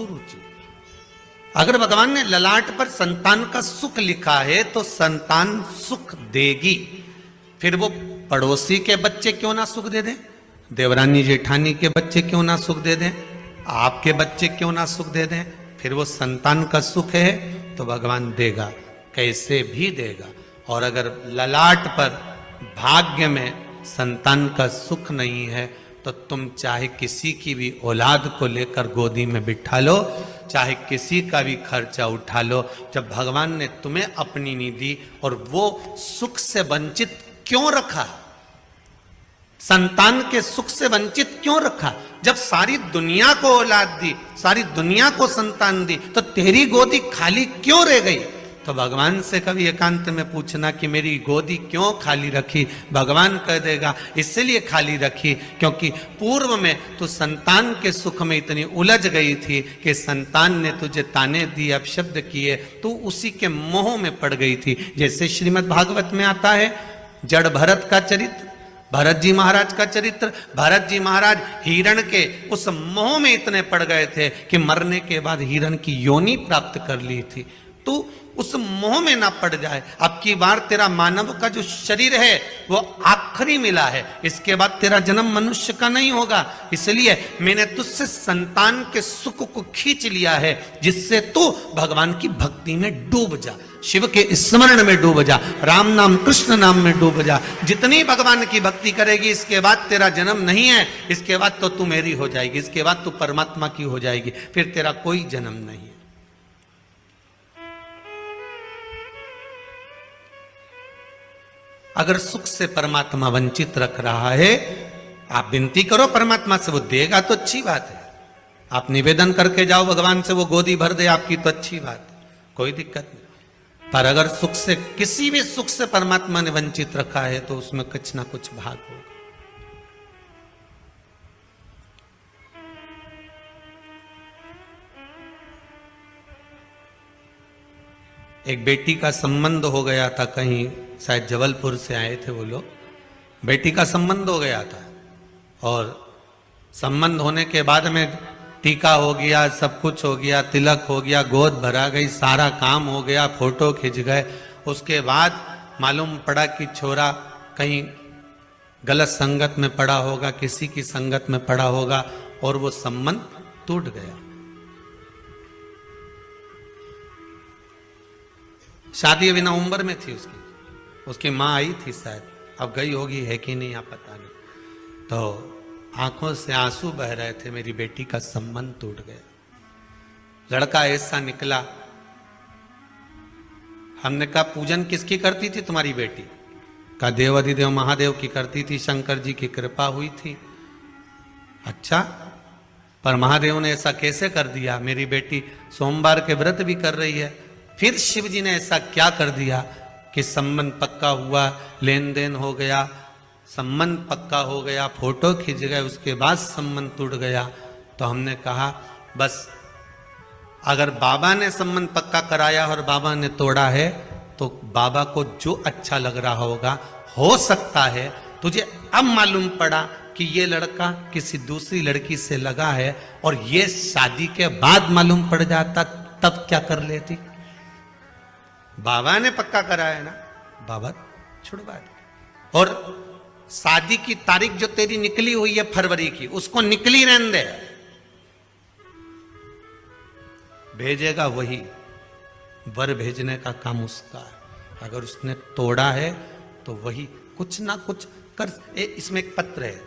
रुचि। अगर भगवान ने ललाट पर संतान का सुख लिखा है तो संतान सुख देगी। फिर वो पड़ोसी के बच्चे क्यों ना सुख दे दें, देवरानी जेठानी के बच्चे क्यों ना सुख दे दें, आपके बच्चे क्यों ना सुख दे दें, फिर वो संतान का सुख है तो भगवान देगा, कैसे भी देगा। और अगर ललाट पर भाग्य में संतान का सुख नहीं है तो तुम चाहे किसी की भी औलाद को लेकर गोदी में बिठा लो, चाहे किसी का भी खर्चा उठा लो, जब भगवान ने तुम्हें अपनी नहीं दी और वो सुख से वंचित क्यों रखा, संतान के सुख से वंचित क्यों रखा, जब सारी दुनिया को औलाद दी, सारी दुनिया को संतान दी, तो तेरी गोदी खाली क्यों रह गई। तो भगवान से कभी एकांत में पूछना कि मेरी गोदी क्यों खाली रखी, भगवान कह देगा इसलिए खाली रखी क्योंकि पूर्व में तू संतान के सुख में इतनी उलझ गई थी कि संतान ने तुझे ताने दिए, अपशब्द किए, तू उसी के मोह में पड़ गई थी। जैसे श्रीमद् भागवत में आता है जड़ भरत का चरित्र, भरत जी महाराज का चरित्र। भरत जी महाराज हिरण के उस मोह में इतने पड़ गए थे कि मरने के बाद हिरण की योनि प्राप्त कर ली थी। तू उस मोह में ना पड़ जाए। अब की बार तेरा मानव का जो शरीर है वो आखिरी मिला है, इसके बाद तेरा जन्म मनुष्य का नहीं होगा, इसलिए मैंने तुझसे संतान के सुख को खींच लिया है जिससे तू भगवान की भक्ति में डूब जा, शिव के स्मरण में डूब जा, राम नाम कृष्ण नाम में डूब जा। जितनी भगवान की भक्ति करेगी इसके बाद तेरा जन्म नहीं है, इसके बाद तो तू मेरी हो जाएगी, इसके बाद तू परमात्मा की हो जाएगी, फिर तेरा कोई जन्म नहीं है। अगर सुख से परमात्मा वंचित रख रहा है, आप विनती करो परमात्मा से, वो देगा तो अच्छी बात है। आप निवेदन करके जाओ भगवान से, वो गोदी भर दे आपकी तो अच्छी बात है, कोई दिक्कत नहीं। पर अगर सुख से, किसी भी सुख से परमात्मा ने वंचित रखा है तो उसमें कुछ ना कुछ भाग होगा। एक बेटी का संबंध हो गया था, कहीं शायद जबलपुर से आए थे वो लोग, बेटी का संबंध हो गया था और संबंध होने के बाद में टीका हो गया, सब कुछ हो गया, तिलक हो गया, गोद भरा गई, सारा काम हो गया, फोटो खिंच गए। उसके बाद मालूम पड़ा कि छोरा कहीं गलत संगत में पड़ा होगा, किसी की संगत में पड़ा होगा और वो संबंध टूट गया। शादी अभी नवंबर में थी उसकी माँ आई थी शायद, अब गई होगी है कि नहीं आप पता नहीं। तो आंखों से आंसू बह रहे थे, मेरी बेटी का संबंध टूट गया। लड़का ऐसा निकला, हमने कहा पूजन किसकी करती थी तुम्हारी बेटी, कहा देव अधिदेव महादेव की करती थी, शंकर जी की कृपा हुई थी। अच्छा, पर महादेव ने ऐसा कैसे कर दिया, मेरी बेटी सोमवार के व्रत भी कर रही है, फिर शिव जी ने ऐसा क्या कर दिया कि संबंध पक्का हुआ, लेन देन हो गया, संबंध पक्का हो गया, फोटो खींच गए, उसके बाद संबंध टूट गया। तो हमने कहा बस, अगर बाबा ने संबंध पक्का कराया और बाबा ने तोड़ा है तो बाबा को जो अच्छा लग रहा होगा, हो सकता है तुझे अब मालूम पड़ा कि ये लड़का किसी दूसरी लड़की से लगा है और ये शादी के बाद मालूम पड़ जाता, तब क्या कर लेती। बाबा ने पक्का कराया ना, बाबा छुड़वा दे। और शादी की तारीख जो तेरी निकली हुई है फरवरी की, उसको निकली रहने दे, भेजेगा वही, वर भेजने का काम उसका है। अगर उसने तोड़ा है तो वही कुछ ना कुछ कर। इसमें एक पत्र है,